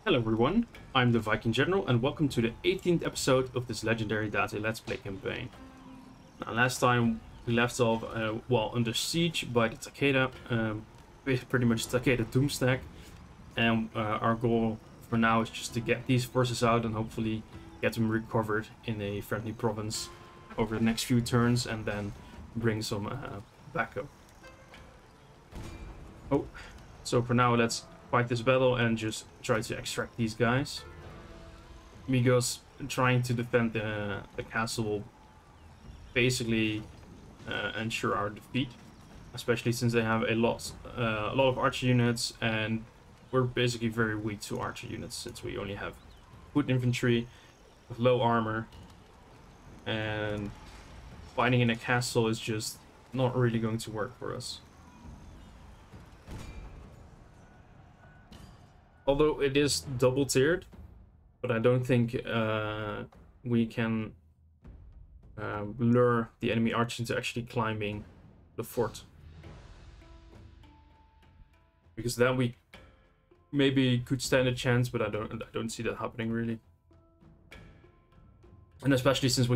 Hello everyone, I'm the Viking General and welcome to the 18th episode of this legendary Date Let's Play campaign. Now last time we left off while under siege by the Takeda, pretty much Takeda Doomstack, and our goal for now is just to get these forces out and hopefully get them recovered in a friendly province over the next few turns and then bring some backup. Oh, so for now let's fight this battle and just try to extract these guys. Migos trying to defend the castle will basically ensure our defeat, especially since they have a lot of archer units and we're basically very weak to archer units since we only have foot infantry with low armor, and fighting in a castle is just not really going to work for us. Although it is double tiered, but I don't think we can lure the enemy archers into actually climbing the fort, because then we maybe could stand a chance, but I don't see that happening really. And especially since we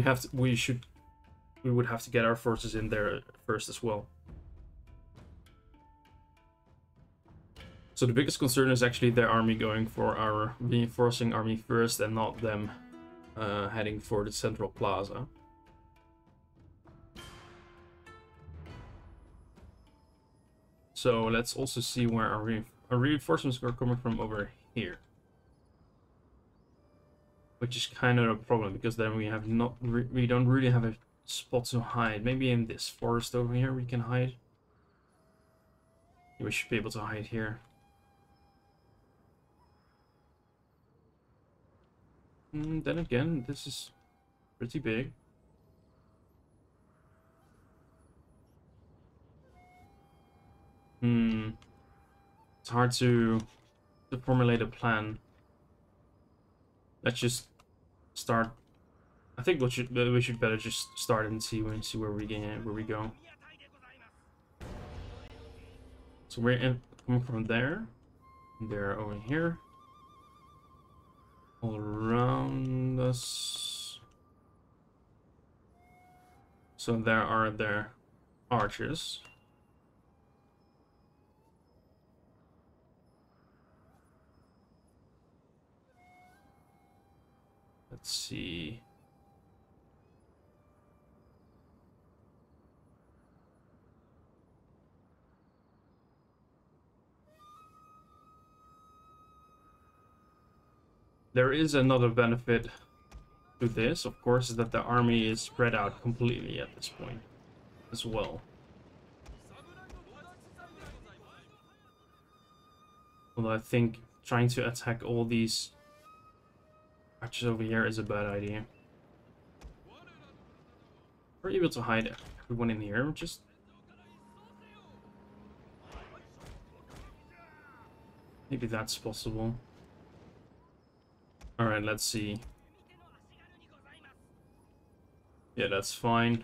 would have to get our forces in there first as well. So the biggest concern is actually their army going for our reinforcing army first and not them heading for the central plaza. So let's also see where our reinforcements are coming from over here. Which is kind of a problem, because then we have we don't really have a spot to hide. Maybe in this forest over here we can hide. We should be able to hide here. Then again, this is pretty big. It's hard to formulate a plan. Let's just start. I think we should better just start and see where we go. So we're coming from there. They're over here. All around us. So there are their archers. Let's see. There is another benefit to this, of course, is that the army is spread out completely at this point as well. Although I think trying to attack all these archers over here is a bad idea. We're able to hide everyone in here, just maybe that's possible. Alright, let's see. Yeah, that's fine.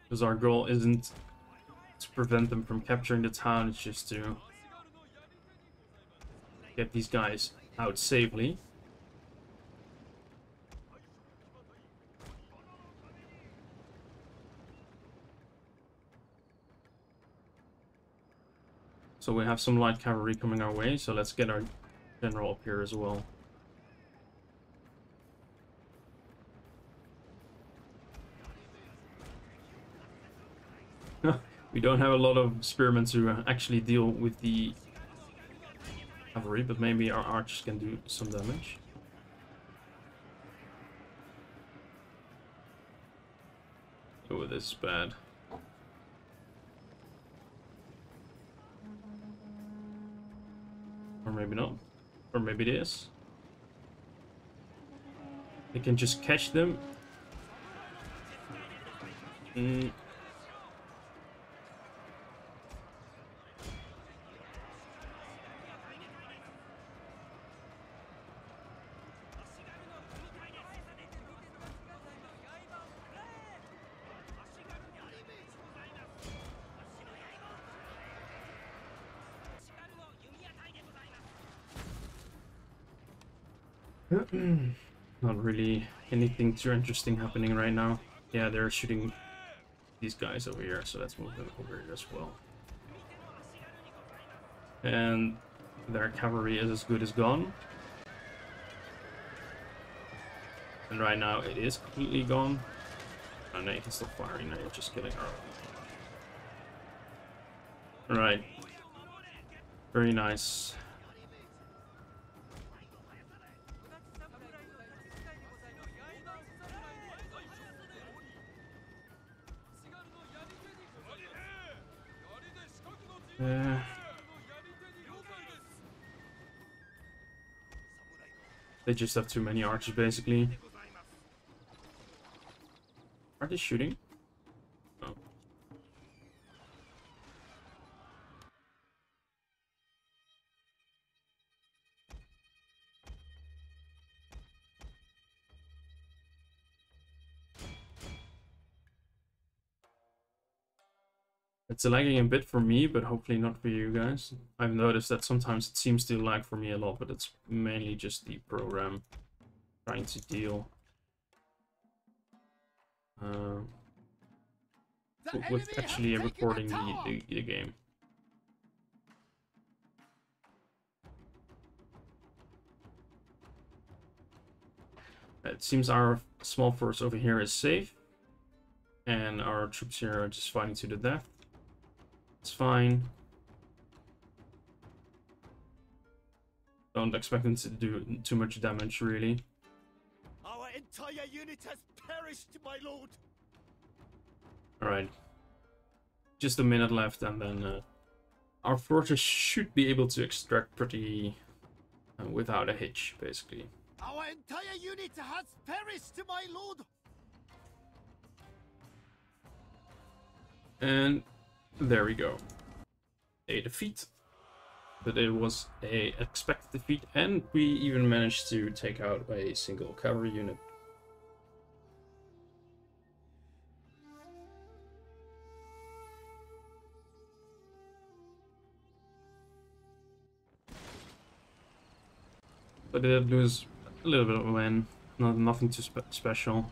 Because our goal isn't to prevent them from capturing the town, it's just to get these guys out safely. So we have some light cavalry coming our way, so let's get our general up here as well. We don't have a lot of spearmen to actually deal with the cavalry, but maybe our archers can do some damage. Oh, this is bad. Or maybe not. Or maybe it is. They can just catch them. Not really anything too interesting happening right now. Yeah, they're shooting these guys over here, so let's move them over here as well. And their cavalry is as good as gone. And right now it is completely gone. Oh no, he's still firing now, you're just killing our... Alright. Very nice. They just have too many archers, basically. Are they shooting? No. It's lagging a bit for me, but hopefully not for you guys. I've noticed that sometimes it seems to lag for me a lot, but it's mainly just the program trying to deal with actually recording the game. It seems our small force over here is safe, and our troops here are just fighting to the death. It's fine. Don't expect them to do too much damage, really. Our entire unit has perished, my lord. Alright. Just a minute left, and then our fortress should be able to extract pretty without a hitch, basically. Our entire unit has perished, my lord. And there we go. A defeat. But it was a expected defeat, and we even managed to take out a single cavalry unit. But it was a little bit of a win. Nothing too special.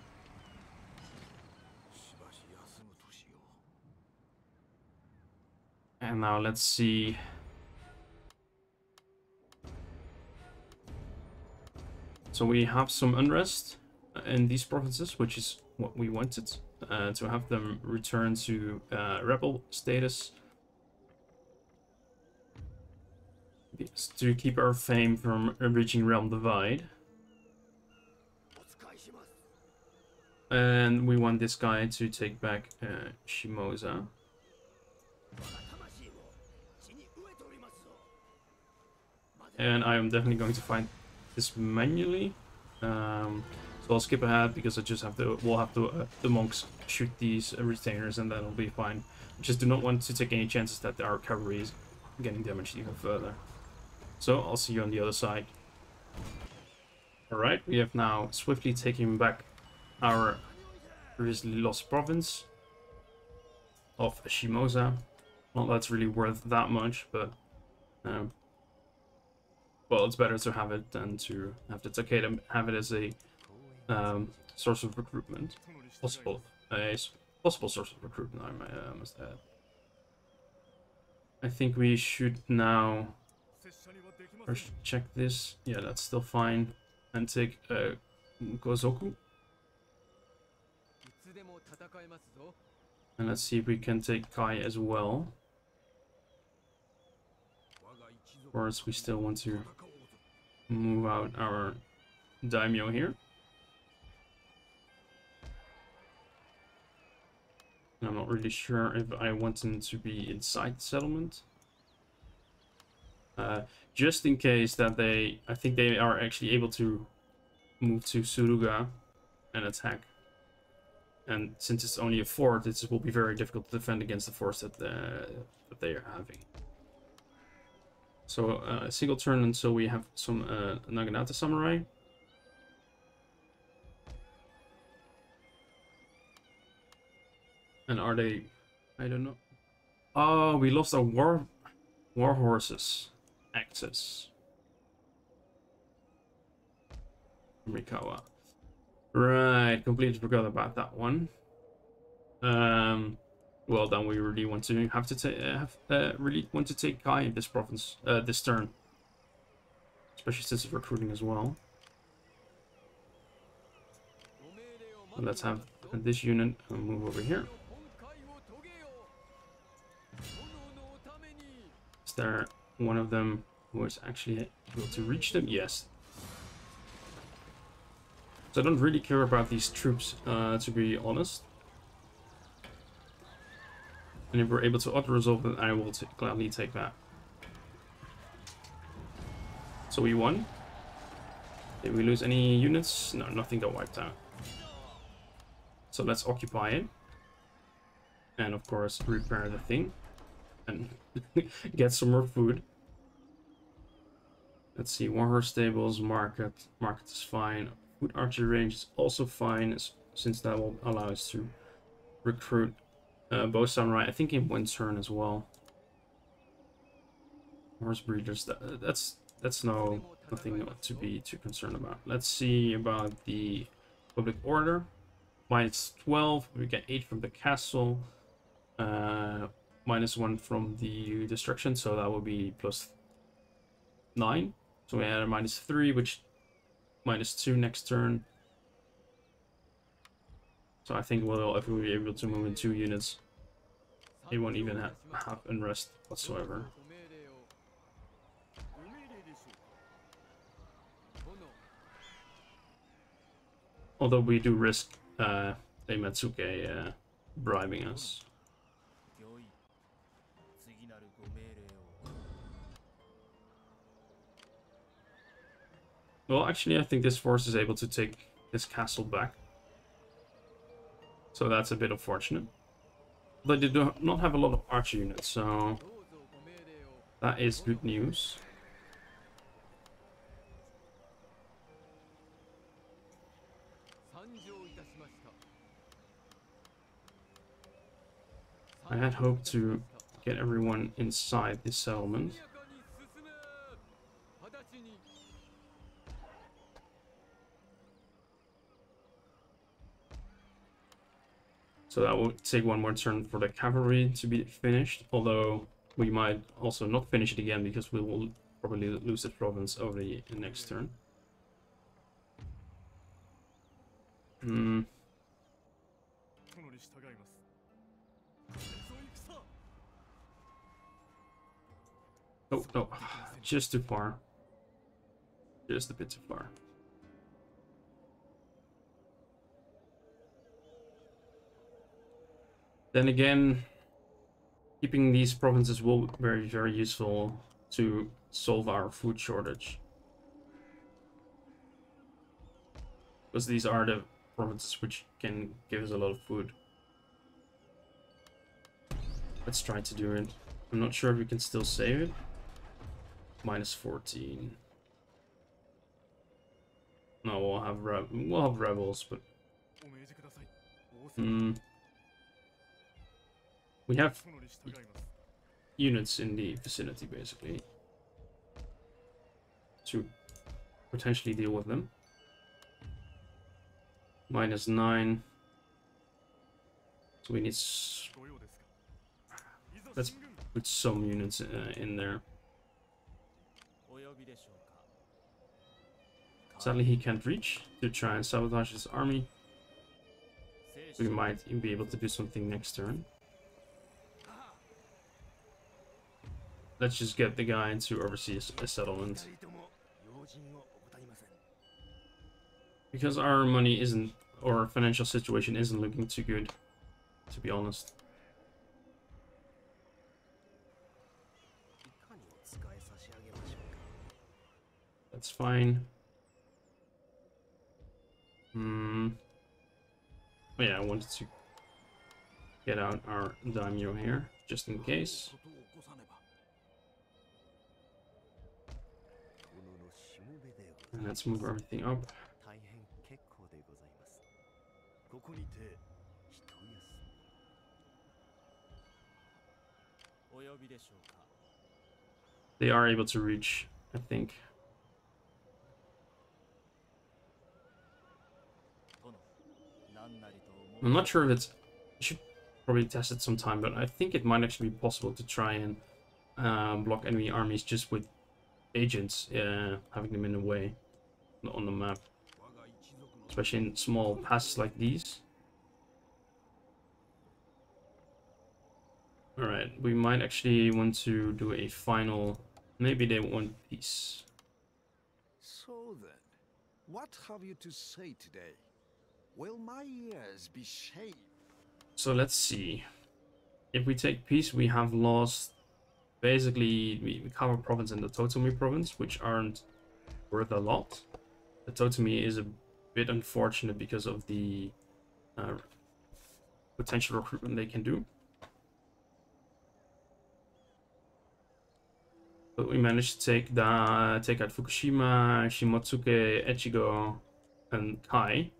And now let's see. So we have some unrest in these provinces, which is what we wanted, to have them return to rebel status. To keep our fame from reaching Realm Divide. And we want this guy to take back Shimoza. And I am definitely going to find this manually. So I'll skip ahead because I just have to. We'll have to the monks shoot these retainers, and that'll be fine. Just do not want to take any chances that our cavalry is getting damaged even further. So I'll see you on the other side. Alright, we have now swiftly taken back our previously lost province of Shimoza. Well, that's really worth that much, but well, it's better to have it than to have the Takeda have it as a source of recruitment. Possible source of recruitment, I must add. I think we should now first check this. Yeah, that's still fine. And take Gozoku. And let's see if we can take Kai as well. Of course, we still want to move out our daimyo here. I'm not really sure if I want them to be inside the settlement. Just in case that I think they are actually able to move to Suruga and attack. And since it's only a fort, it will be very difficult to defend against the force that they are having. So a single turn until we have some Naginata samurai. And are they? I don't know. Oh, we lost our war horses access. Mikawa. Right, completely forgot about that one. Well, then we really want to have to really want to take Kai in this province this turn, especially since it's recruiting as well. Let's have this unit move over here. Is there one of them who is actually able to reach them? Yes. So I don't really care about these troops, to be honest. And if we're able to auto-resolve it, I will gladly take that. So we won. Did we lose any units? No, nothing got wiped out. So let's occupy it. And of course, repair the thing. And get some more food. Let's see, Warhorse Stables, Market. Market is fine. Food Archery Range is also fine, since that will allow us to recruit Bow Samurai, I think in one turn as well. Horse Breeders, that's nothing to be too concerned about. Let's see about the Public Order. Minus 12, we get 8 from the castle. Minus 1 from the destruction, so that will be plus 9. So we had a minus 3, which minus 2 next turn. So I think if we'll be able to move in 2 units, it won't even have unrest whatsoever. Although we do risk Matsuke bribing us. Well, actually, I think this force is able to take this castle back. So that's a bit unfortunate. But they do not have a lot of archer units, so that is good news. I had hoped to get everyone inside this settlement. So that will take one more turn for the cavalry to be finished, although we might also not finish it again because we will probably lose the province over the next turn. Oh, no, just too far. Just a bit too far. Then again, keeping these provinces will be very, very useful to solve our food shortage. Because these are the provinces which can give us a lot of food. Let's try to do it. I'm not sure if we can still save it. Minus 14. No, we'll have rebels, but we have units in the vicinity, basically, to potentially deal with them. Minus 9. So we need... Let's put some units in there. Sadly, he can't reach to try and sabotage his army. We might be able to do something next turn. Let's just get the guy to oversee a settlement. Because our money isn't, or our financial situation isn't looking too good, to be honest. That's fine. Oh yeah, I wanted to get out our daimyo here, just in case. And let's move everything up. They are able to reach, I think. I'm not sure if it's... I should probably test it sometime, but I think it might actually be possible to try and block enemy armies just with agents, having them in the way on the map. Especially in small passes like these. Alright, we might actually want to do a final... Maybe they want peace. So then, what have you to say today? Will my ears be shaved? So let's see. If we take peace, we have lost... Basically, we cover province and the Totomi province, which aren't worth a lot. The Totomi is a bit unfortunate because of the potential recruitment they can do. But we managed to take out Fukushima, Shimotsuke, Echigo, and Kai.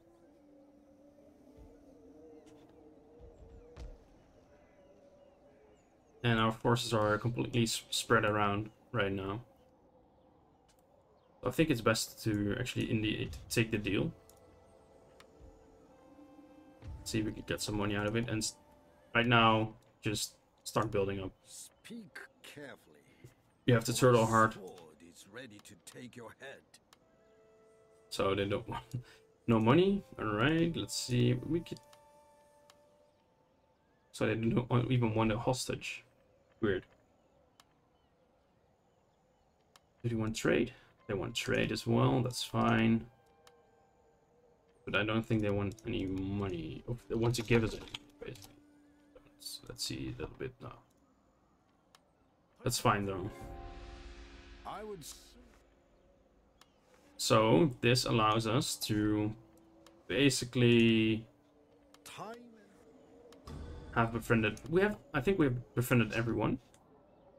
And our forces are completely spread around right now. I think it's best to actually indeed take the deal. See if we can get some money out of it, and right now just start building up. Speak carefully. You have to turtle hard. It's ready to take your head. So they don't want no money. All right, let's see. We could. So they don't even want a hostage. Weird. Do they want trade? They want trade as well. That's fine. But I don't think they want any money. Or they want to give us any, basically. Let's see a little bit now. That's fine though. I would. So this allows us to basically have befriended. I think we have befriended everyone.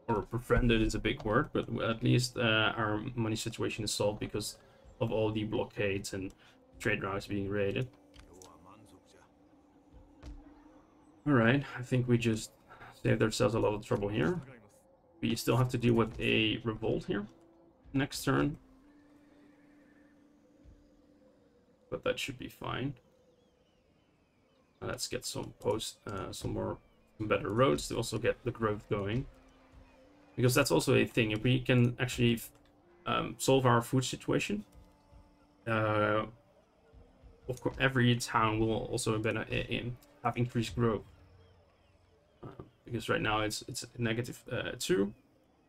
Or befriended is a big word, but at least our money situation is solved because of all the blockades and trade routes being raided. Alright, I think we just saved ourselves a lot of trouble here. We still have to deal with a revolt here next turn. But that should be fine. Let's get some better roads to also get the growth going. Because that's also a thing. If we can actually solve our food situation, of course, every town will also have increased growth. Because right now it's negative 2,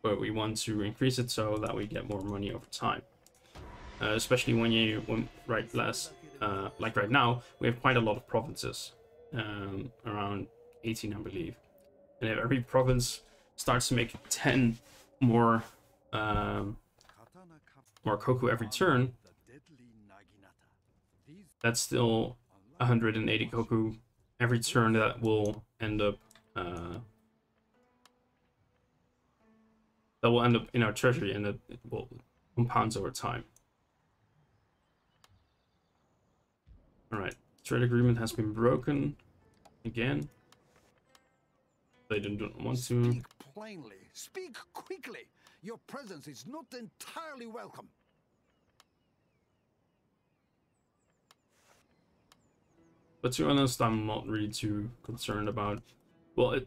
but we want to increase it so that we get more money over time. Especially when like right now, we have quite a lot of provinces, around 18, I believe, and if every province starts to make 10 more koku every turn, that's still 180 koku every turn that will end up in our treasury, and it will compound over time. Alright, trade agreement has been broken again. They don't want to. Speak plainly. Speak quickly. Your presence is not entirely welcome. But to be honest, I'm not really too concerned about. Well,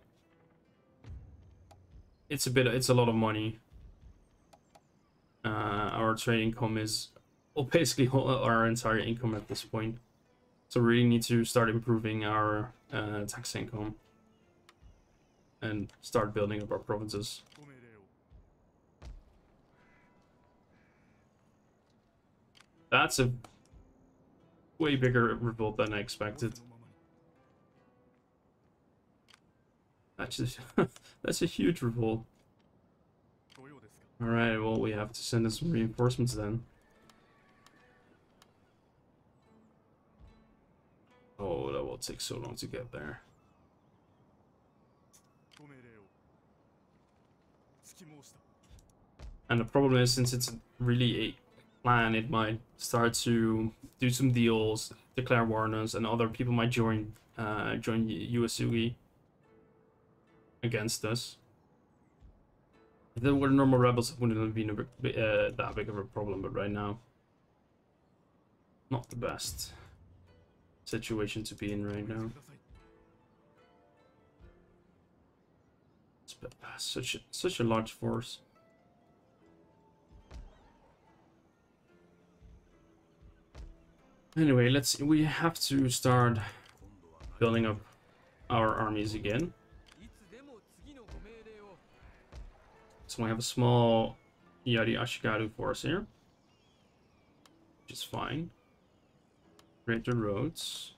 it's a lot of money. Our trade income is, well, basically our entire income at this point. So we really need to start improving our tax income and start building up our provinces. That's a way bigger revolt than I expected. That's a huge revolt. Alright, well, we have to send in some reinforcements then. Oh, that will take so long to get there. And the problem is, since it's really a plan, it might start to do some deals, declare war on us, and other people might join Uesugi against us. If there were normal rebels, it wouldn't have been that big of a problem, but right now, not the best. situation to be in right now. It's such a large force. Anyway, we have to start building up our armies again. So we have a small Yari Ashikaru force here, which is fine. Create the roads.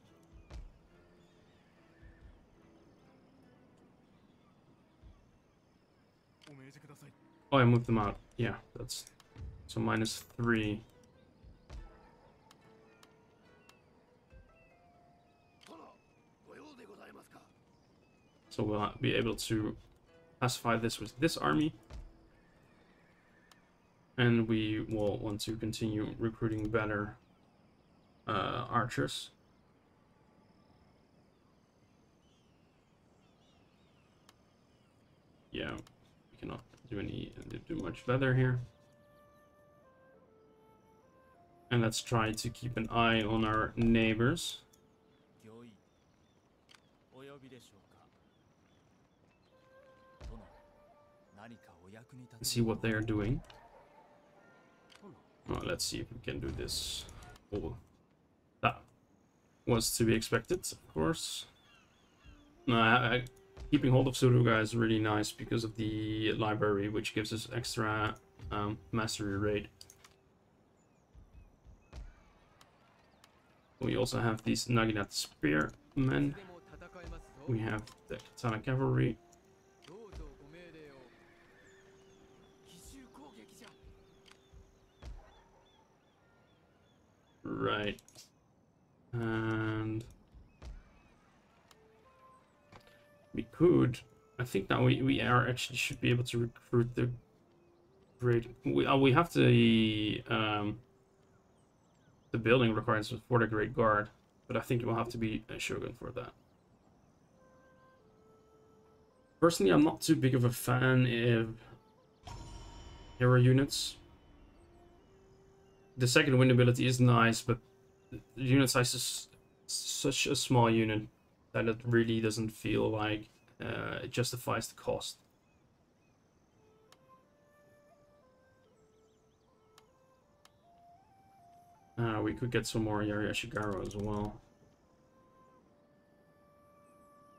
Oh, I moved them out. Yeah, that's so -3. So we'll be able to pacify this with this army. And we will want to continue recruiting better archers. Yeah, we cannot do much better here. And let's try to keep an eye on our neighbors. See what they are doing. Well, let's see if we can do this. Oh, that was to be expected, of course. No, keeping hold of Suruga is really nice because of the library, which gives us extra mastery rate. We also have these Naginata spearmen. We have the Katana cavalry. Right. And we could, I think now we are actually should be able to recruit the great. We have the building requirements for the Great Guard, but I think it will have to be a Shogun for that. Personally, I'm not too big of a fan of hero units. The second wind ability is nice, but the unit size is such a small unit that it really doesn't feel like it justifies the cost. We could get some more Yari Ashigaru as well.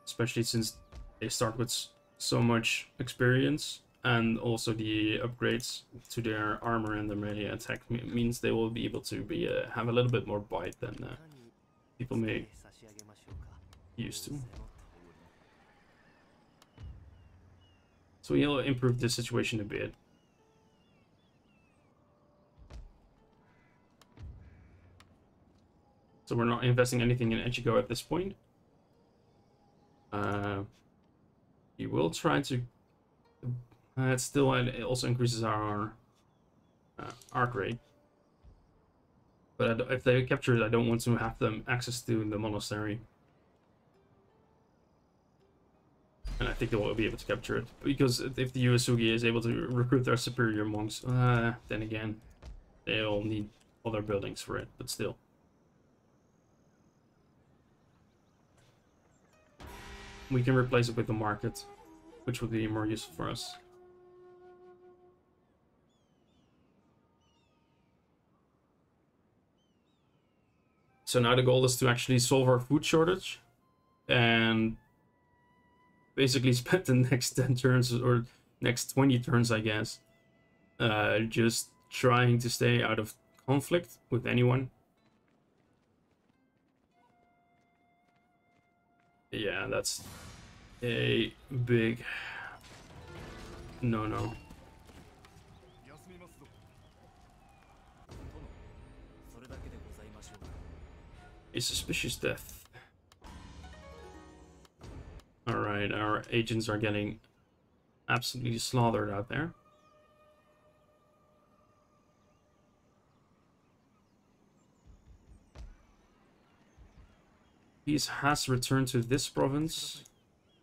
Especially since they start with so much experience, and also the upgrades to their armor and their melee attack means they will be able to have a little bit more bite than people may used to. So we'll improve this situation a bit. So we're not investing anything in Echigo at this point. We will try to. It also increases our arc rate. But if they capture it, I don't want to have them access to the monastery. And I think they will be able to capture it. Because if the Uesugi is able to recruit their superior monks, then again, they'll need other buildings for it, but still. We can replace it with the market, which would be more useful for us. So now the goal is to actually solve our food shortage and basically spend the next 10 turns or next 20 turns, I guess, just trying to stay out of conflict with anyone. Yeah, that's a big no-no. A suspicious death. Alright, our agents are getting absolutely slaughtered out there. Peace has returned to this province.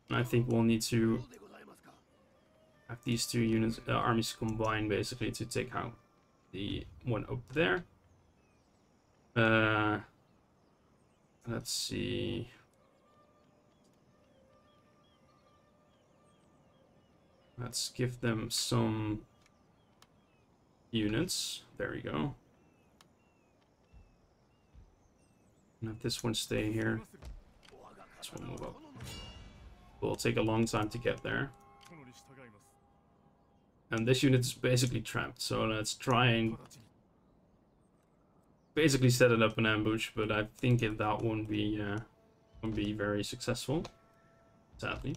And I think we'll need to have these two units, armies combined basically to take out the one up there. Let's see. Let's give them some units. There we go. And have this one stay here. This one move up. Will take a long time to get there. And this unit is basically trapped, so let's try and basically set it up an ambush, but I think that won't be very successful, sadly.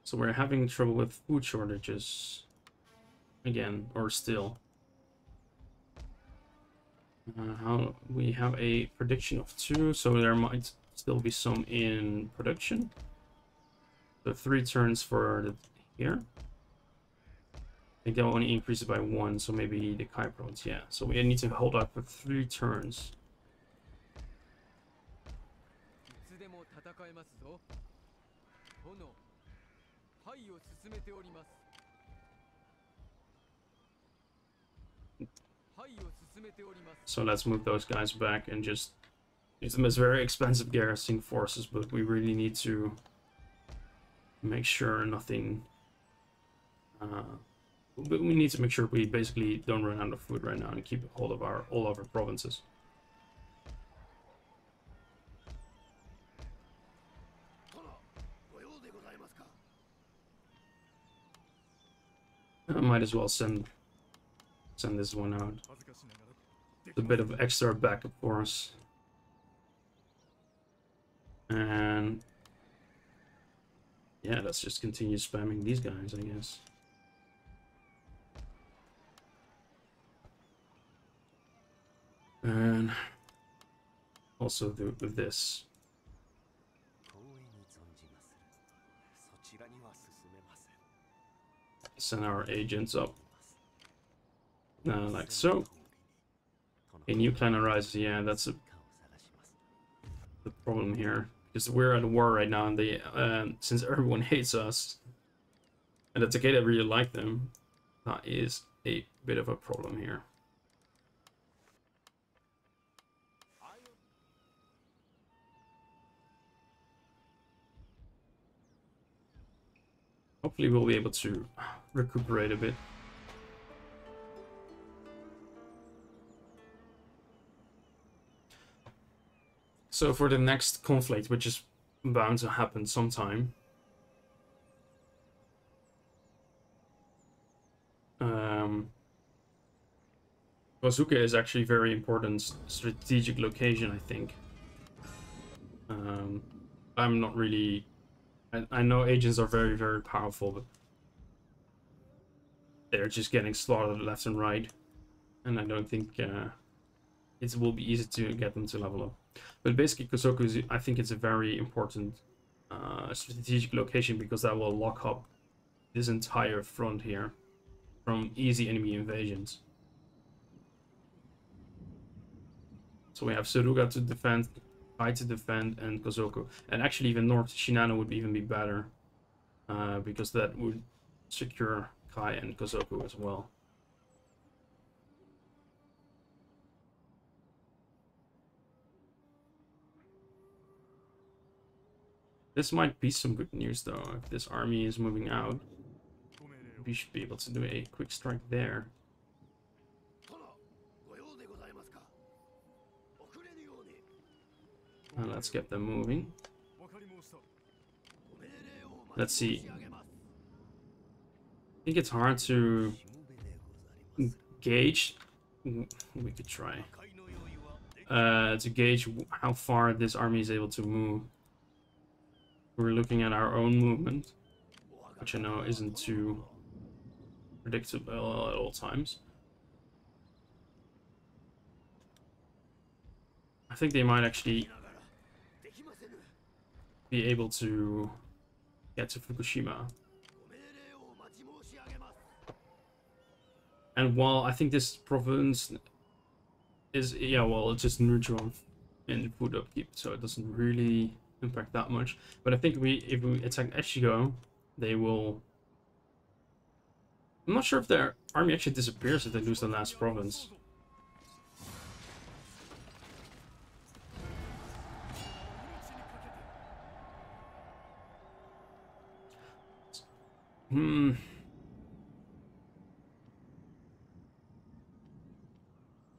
So we're having trouble with food shortages again, or still. How we have a prediction of 2, so there might still be some in production. So 3 turns for here. I think they'll only increase it by 1, so maybe the Kyprods, yeah. So we need to hold up for 3 turns. So let's move those guys back and just use them as very expensive garrison forces, but we really need to make sure nothing... but we need to make sure we basically don't run out of food right now and keep hold of all of our provinces. I might as well send this one out. It's a bit of extra backup for us. And yeah, let's just continue spamming these guys, I guess. And also do with this. Send our agents up. Like so. A new clan arises. Yeah, that's the problem here. Because we're at war right now, and they, since everyone hates us, and the Takeda really like them, that is a bit of a problem here. Hopefully we'll be able to recuperate a bit. So for the next conflict, which is bound to happen sometime, Kozuke is actually a very important strategic location, I think. I'm not really... I know agents are very, very powerful, but they're just getting slaughtered left and right. And I don't think it will be easy to get them to level up. But basically, Kosoku is, I think it's a very important strategic location, because that will lock up this entire front here from easy enemy invasions. So we have Suruga to defend, Kai to defend, and Kosoku. And actually even North Shinano would even be better, because that would secure Kai and Kosoku as well. This might be some good news though. If this army is moving out, we should be able to do a quick strike there. Let's get them moving. Let's see. I think it's hard to gauge. We could try to gauge how far this army is able to move. We're looking at our own movement, which I know isn't too predictable at all times. I think they might actually be able to get to Fukushima. And while I think this province is, yeah, well, it's just neutral in food upkeep, so it doesn't really impact that much. But I think if we attack Echigo, they will... I'm not sure if their army actually disappears if they lose the last province. Hmm.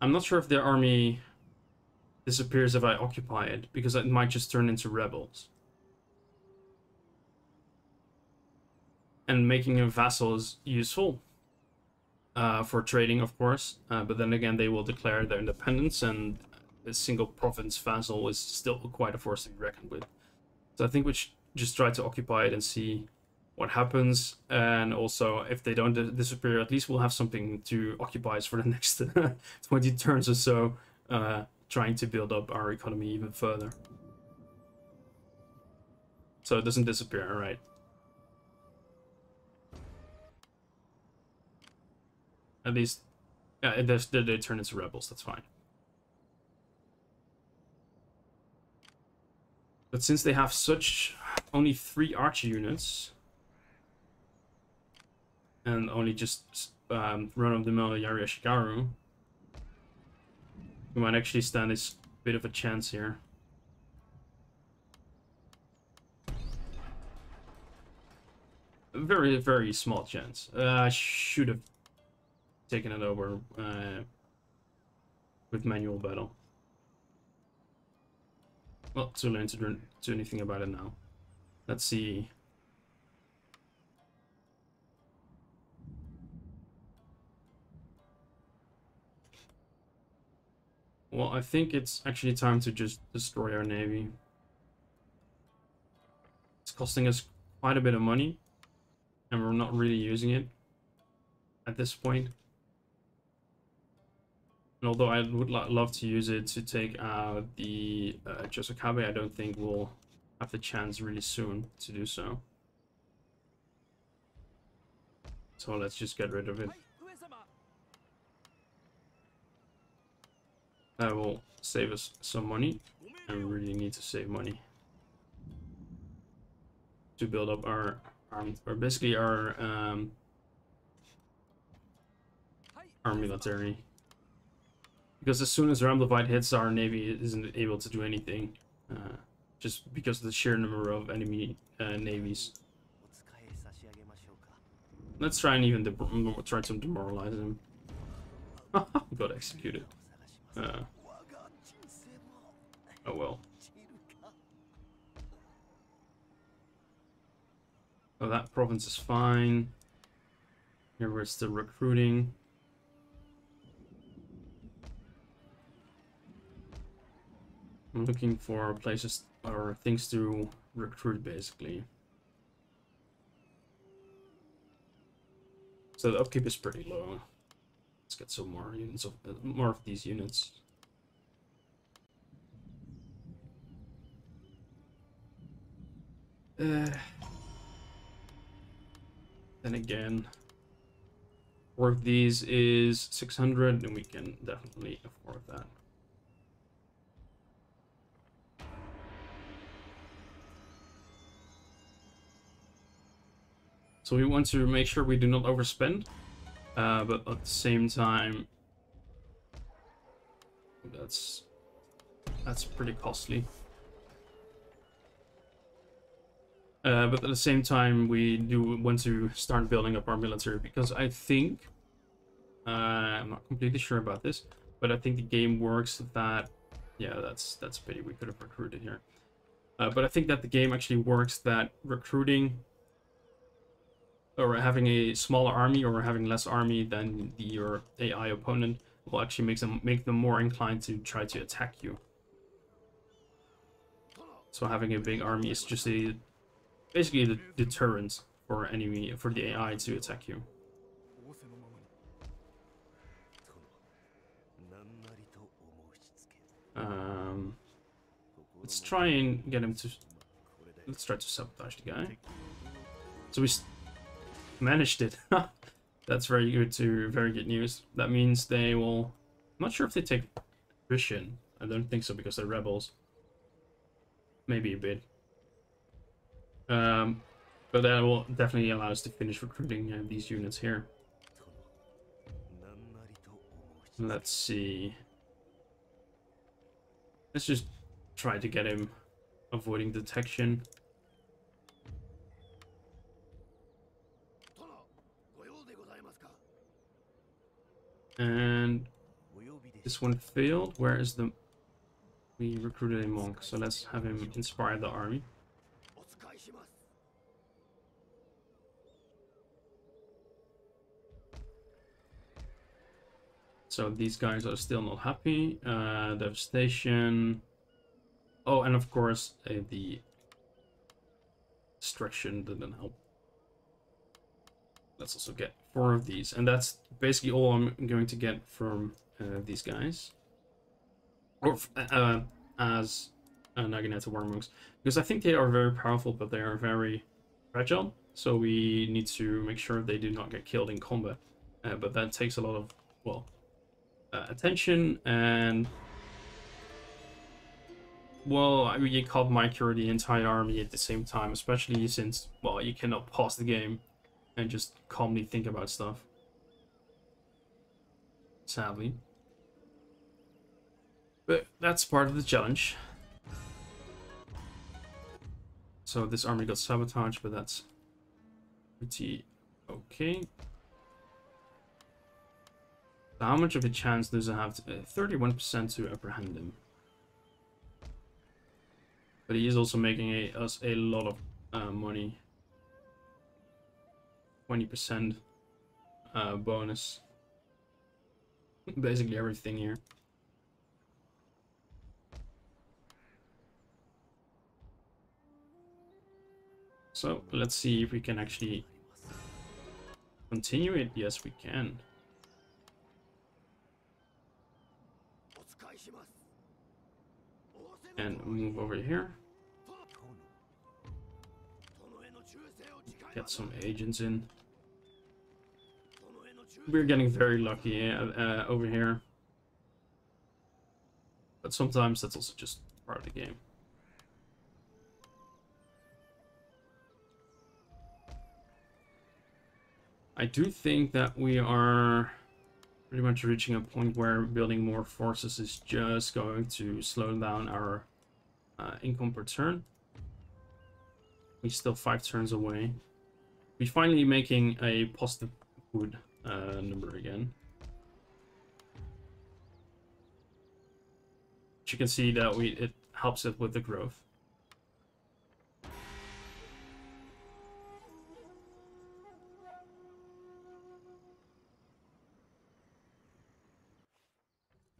I'm not sure if their army disappears if I occupy it, because it might just turn into rebels. And making a vassal is useful for trading, of course. But then again, they will declare their independence, and a single province vassal is still quite a force to be reckoned with. So I think we should just try to occupy it and see what happens. And also, if they don't disappear, at least we'll have something to occupy us for the next 20 turns or so, trying to build up our economy even further. So it doesn't disappear, alright. At least, yeah, they turn into rebels, that's fine. But since they have such only 3 archer units, and only just run-of-the-mill Yari Shikaru, we might actually stand a bit of a chance here. A very, very small chance. I should have taken it over with manual battle. Well, too late to do anything about it now. Let's see. Well, I think it's actually time to just destroy our navy. It's costing us quite a bit of money, and we're not really using it at this point. And although I would love to use it to take out the Josukabe, I don't think we'll have the chance really soon to do so. So let's just get rid of it. That will save us some money, and we really need to save money to build up our basically our military. Because as soon as Ramblevite hits, our navy isn't able to do anything, just because of the sheer number of enemy navies. Let's try and even try to demoralize him. Got executed. Oh well. Oh, that province is fine. Here we're still recruiting. I'm looking for places or things to recruit, basically. So the upkeep is pretty low. Let's get some more units of more of these units. Then again, 4 of these is 600, and we can definitely afford that. So we want to make sure we do not overspend, but at the same time, that's pretty costly. But at the same time, we do want to start building up our military, because I think, I'm not completely sure about this, but I think the game works that, yeah, that's a pity, we could have recruited here. But I think that the game actually works that recruiting, or having a smaller army or having less army than your AI opponent, will actually make them more inclined to try to attack you. So having a big army is just basically the deterrent for the AI to attack you. Let's try and get him to. Let's try to sabotage the guy. So we managed it. That's very good news. That means they will. I'm not sure if they take attrition. I don't think so, because they're rebels. Maybe a bit. But that will definitely allow us to finish recruiting these units here. Let's see. Let's just try to get him avoiding detection. And this one failed. Where is the... We recruited a monk, so let's have him inspire the army. So these guys are still not happy. Devastation. Oh, and of course, the destruction didn't help. Let's also get 4 of these. And that's basically all I'm going to get from these guys. Or as Naginata War Monks. Because I think they are very powerful, but they are very fragile. So we need to make sure they do not get killed in combat. But that takes a lot of, well, attention and... Well, I mean, you can't micro the entire army at the same time, especially since, well, you cannot pause the game and just calmly think about stuff. Sadly. But that's part of the challenge. So this army got sabotaged, but that's pretty okay. So how much of a chance does it have? 31% to apprehend him. But he is also making us a lot of money. 20% bonus. Basically everything here. So let's see if we can actually continue it. Yes, we can. And move over here. Get some agents in. We're getting very lucky over here. But sometimes that's also just part of the game. I do think that we are pretty much reaching a point where building more forces is just going to slow down our income per turn. We're still 5 turns away. We're finally making a positive food number again. But you can see that it helps it with the growth.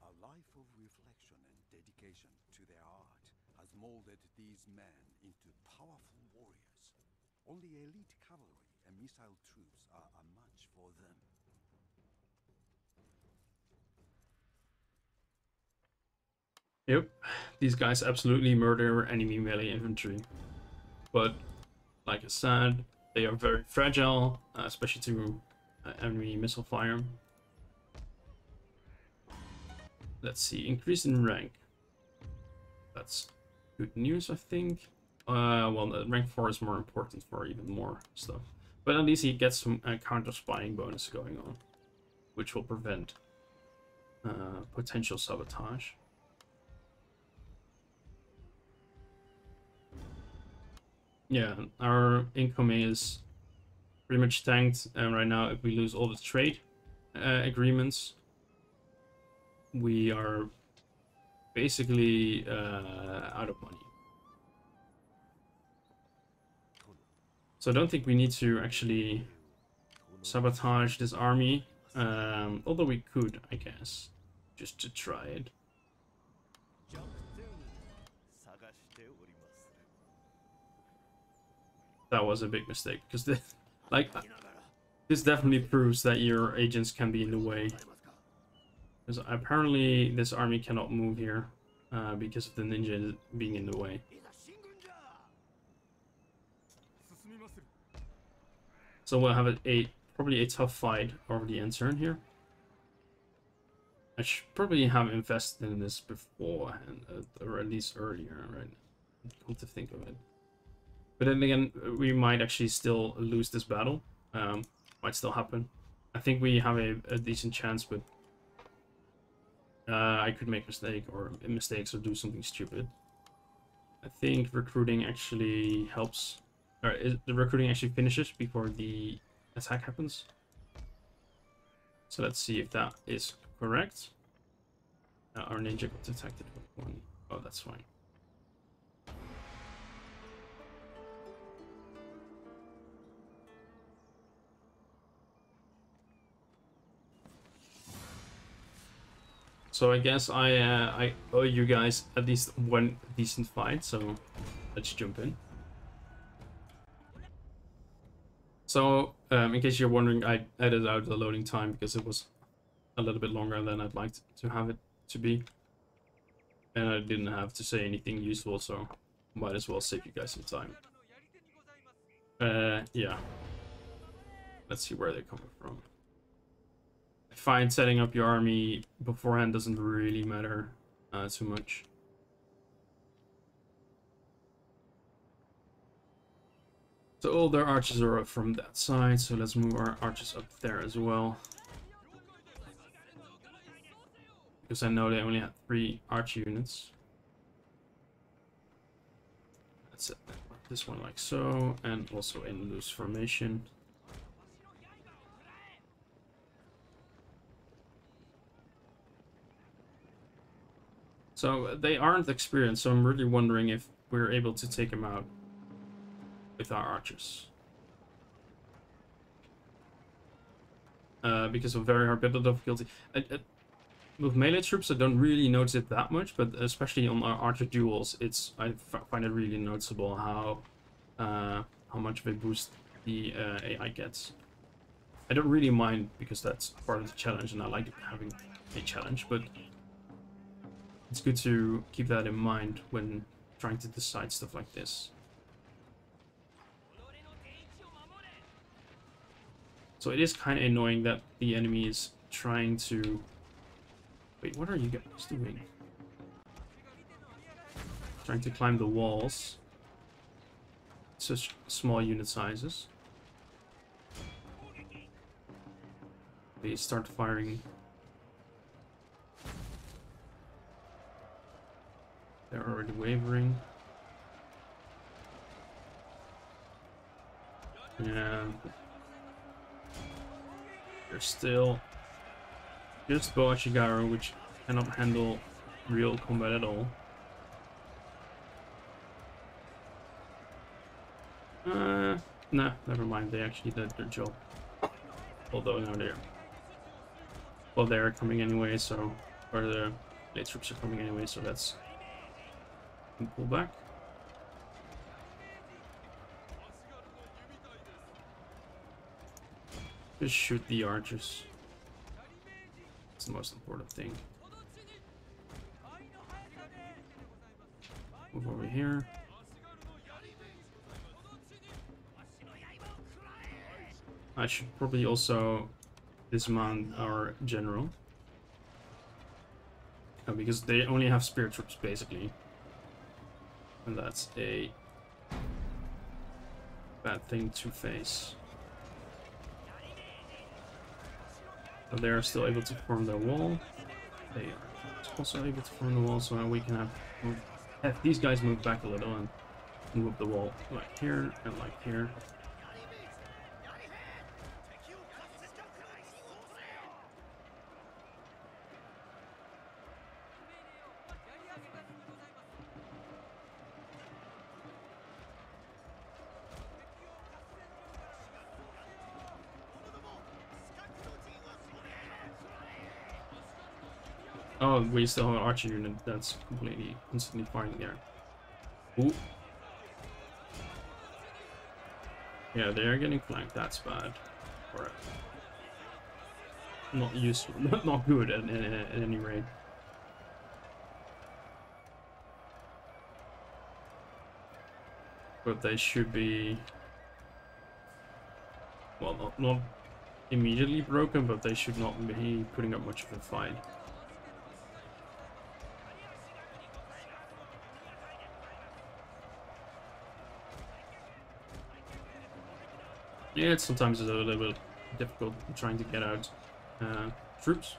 A life of reflection and dedication to their art has molded these men into powerful warriors. Only elite cavalry and missile troops are a match for them. Yep, these guys absolutely murder enemy melee infantry. But, like I said, they are very fragile, especially to enemy missile fire. Let's see, increase in rank. That's good news, I think. Well, the rank 4 is more important for even more stuff. But at least he gets some counter-spying bonus going on, which will prevent potential sabotage. Yeah, our income is pretty much tanked, and right now if we lose all the trade agreements, we are basically out of money. So I don't think we need to actually sabotage this army, although we could, I guess, just to try it. That was a big mistake, because this definitely proves that your agents can be in the way. Because apparently this army cannot move here because of the ninja being in the way. So we'll have probably a tough fight over the end turn here. I should probably have invested in this beforehand, or at least earlier, right? Come to think of it. But then again, we might actually still lose this battle. Might still happen. I think we have a decent chance, but I could make mistakes or do something stupid. I think recruiting actually helps. Or the recruiting actually finishes before the attack happens. So let's see if that is correct. Our ninja got detected with one. Oh, that's fine. So I guess I owe you guys at least one decent fight, so let's jump in. So, in case you're wondering, I edited out the loading time because it was a little bit longer than I'd like to have it to be. And I didn't have to say anything useful, so might as well save you guys some time. Yeah. Let's see where they're coming from. I find setting up your army beforehand doesn't really matter too much. So all their archers are up from that side, so let's move our archers up there as well. Because I know they only had 3 archer units. Let's set this one like so, and also in loose formation. So they aren't experienced, so I'm really wondering if we're able to take them out with our archers. Because of very hard battle difficulty. With melee troops, I don't really notice it that much, but especially on our archer duels, I find it really noticeable how much of a boost the AI gets. I don't really mind because that's part of the challenge, and I like having a challenge, but it's good to keep that in mind when trying to decide stuff like this. So it is kind of annoying that the enemy is trying to... Wait, what are you guys doing? Trying to climb the walls. Such small unit sizes. They start firing. They're already wavering. Yeah. They're still just Boachigaru, which cannot handle real combat at all. Nah, never mind. They actually did their job. Although now they're coming anyway, so or the late troops are coming anyway, so that's pull back. Just shoot the archers. It's the most important thing. Move over here. I should probably also dismount our general. Because they only have spear troops, basically. And that's a bad thing to face. So they are still able to form their wall. They are also able to form the wall, so we can have these guys move back a little and move up the wall like here and like here. Oh, we still have an archer unit that's completely instantly firing there. Ooh. Yeah, they are getting flanked. That's bad. Or not useful, not good at any rate. But they should be, well, not immediately broken, but they should not be putting up much of a fight. Yeah, it's sometimes a little bit difficult trying to get out troops.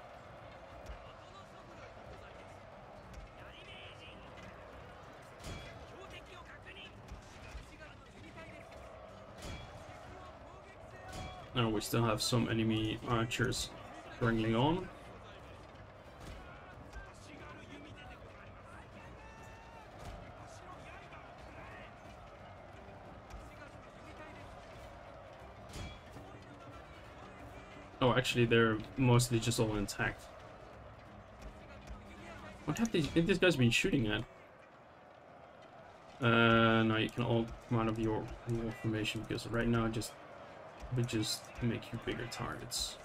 Oh, we still have some enemy archers wrangling on. Oh, actually, they're mostly just all intact. What have these guys been shooting at? Now you can all come out of your formation, because right now we just make you bigger targets.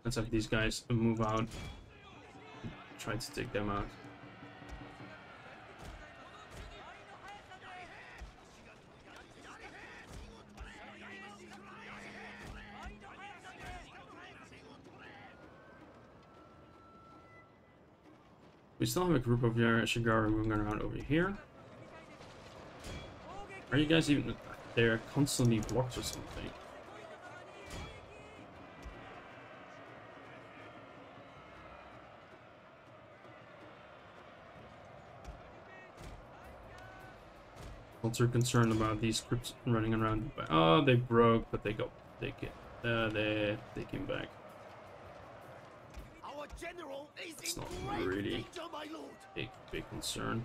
Let's have these guys move out. Try to take them out. We still have a group of Shigara moving around over here. Are you guys even... They're constantly blocked or something. Also concerned about these groups running around. Oh, they broke, but they came back. It's not really a big concern.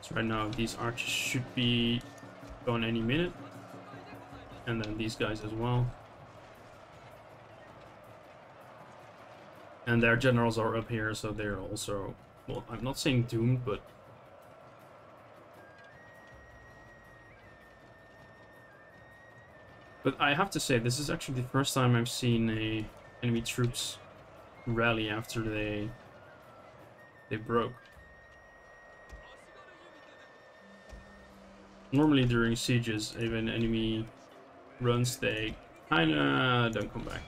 So right now these archers should be gone any minute, and then these guys as well. And their generals are up here, so they're also, well, I'm not saying doomed, but I have to say, this is actually the first time I've seen enemy troops rally after they broke. Normally during sieges, if an enemy runs, they kinda don't come back.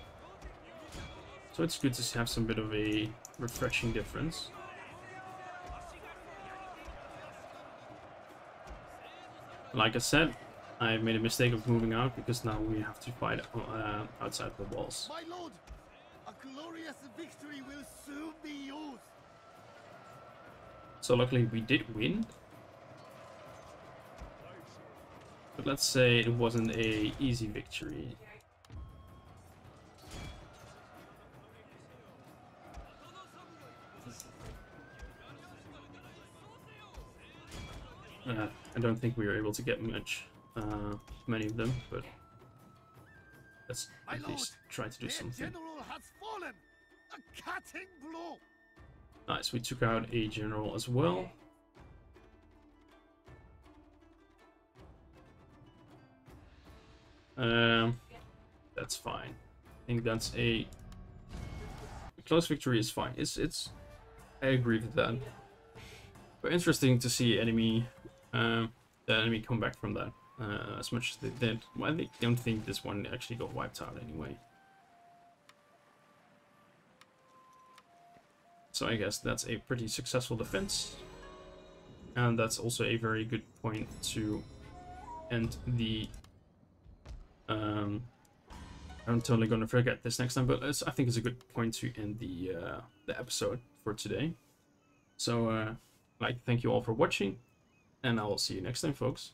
So it's good to have some bit of a refreshing difference. Like I said, I made a mistake of moving out, because now we have to fight outside the walls. My lord, a glorious victory will soon be yours. So luckily we did win. But let's say it wasn't a easy victory. I don't think we were able to get many of them, but let's at least try to do something. General has fallen. A cutting blow. Nice, we took out a general as well. That's fine. I think that's a close victory is fine. I agree with that. But interesting to see the enemy come back from that as much as they did. Well, I don't think this one actually got wiped out anyway. So I guess that's a pretty successful defense. And that's also a very good point to end the... I'm totally going to forget this next time, but I think it's a good point to end the episode for today. So, thank you all for watching, and I will see you next time, folks.